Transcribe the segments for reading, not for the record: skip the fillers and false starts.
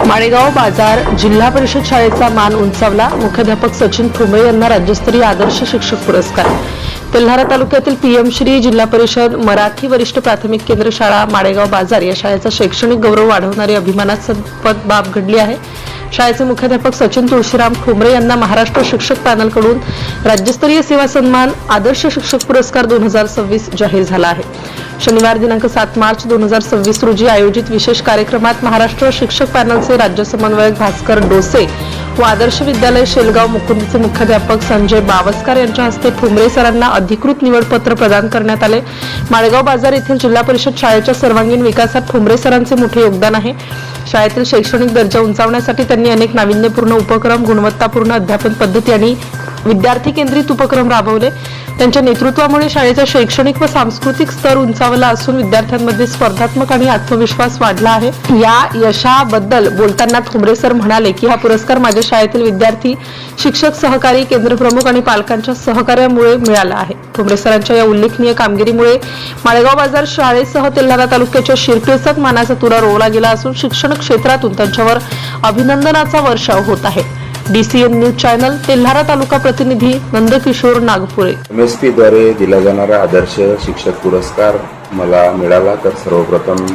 माळेगाव बाजार जिल्हा परिषद शाळेचा मान उंचावला। मुख्याध्यापक सचिन ठोंबरे यांना राज्यस्तरीय आदर्श शिक्षक पुरस्कार। तेल्हारा तालुक्यातील पीएम श्री जिल्हा परिषद मराठी वरिष्ठ प्राथमिक केंद्र शाळा माळेगाव बाजार या शाळेचा शैक्षणिक गौरव वाढवणारी अभिमानास्पद बाब घडली आहे। शाळेचे मुख्याध्यापक सचिन तुळशीराम ठोंबरे यांना महाराष्ट्र शिक्षक पॅनलकडून राज्यस्तरीय सेवा सन्मान आदर्श शिक्षक पुरस्कार 2026 जाहीर झाला आहे। शनिवार दिनांक 7 मार्च 2026 रोजी आयोजित विशेष कार्यक्रमात महाराष्ट्र शिक्षक पॅनलचे राज्य समन्वयक भास्कर डोसे व आदर्श विद्यालय शेलगाव मुकुंदचे मुख्याध्यापक संजय बावस्कर यांच्या हस्ते ठोंबरे सरांना अधिकृत निवडपत्र प्रदान करण्यात आले। माळेगाव बाजार येथील जिल्हा परिषद शाळेच्या सर्वांगीण विकासात ठोंबरे सरांचे मोठे योगदान आहे। शाळेतील शैक्षणिक दर्जा उंचावण्यासाठी त्यांनी अनेक नाविन्यपूर्ण उपक्रम, गुणवत्तापूर्ण अध्यापन पद्धती आणि विद्यार्थी केंद्रित उपक्रम राबवले। त्यांच्या नेतृत्वामुळे शाळेचा शैक्षणिक व सांस्कृतिक स्तर उंचावला असून विद्यार्थ्यांमध्ये स्पर्धात्मक आणि आत्मविश्वास वाढला आहे। या यशाबद्दल बोलताना ठोंबरे सर म्हणाले की हा पुरस्कार माझ्या शाळेतील विद्यार्थी, शिक्षक, सहकारी, केंद्रप्रमुख आणि पालकांच्या सहकार्यामुळे मिळाला आहे। ठोंबरे सरांच्या या उल्लेखनीय कामगिरीमुळे माळेगाव बाजार शाळेसह तेल्हारा तालुक्याच्या शिरपेचात मानाचा तुरा रोवला गेला असून शिक्षण क्षेत्रातून त्यांच्यावर अभिनंदनाचा वर्षाव होत आहे। डीसीएन न्यूज चॅनल तेल्हारा तालुका प्रतिनिधी नंदकिशोर नागपुरे। एमएसपी द्वारे दिला जाणारा आदर्श शिक्षक पुरस्कार मला मिळाला तर सर्वप्रथम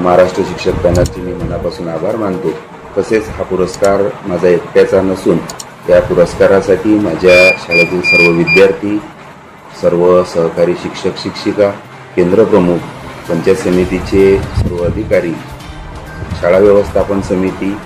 महाराष्ट्र शिक्षक पॅनलचे मी मनापासून आभार मानतो। तसेच हा पुरस्कार माझा एकट्याचा नसून या पुरस्कारासाठी माझ्या शाळेतील सर्व विद्यार्थी, सर्व सहकारी शिक्षक शिक्षिका, केंद्रप्रमुख, पंचायत समितीचे सर्व अधिकारी, शाळा व्यवस्थापन समिती,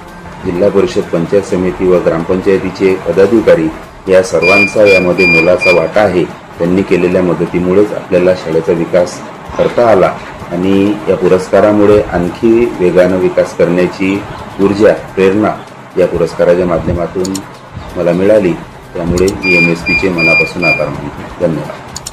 जिल्हा परिषद पंचायत समिती व ग्रामपंचायतीचे पदाधिकारी या सर्वांचा यामध्ये मोलाचा वाटा आहे। त्यांनी केलेल्या मदतीमुळेच आपल्याला शाळेचा विकास करता आला आणि या पुरस्कारामुळे आणखी वेगानं विकास करण्याची ऊर्जा, प्रेरणा या पुरस्काराच्या माध्यमातून मला मिळाली। त्यामुळे मी एमएसपीचे मनापासून आभार मानतो। धन्यवाद।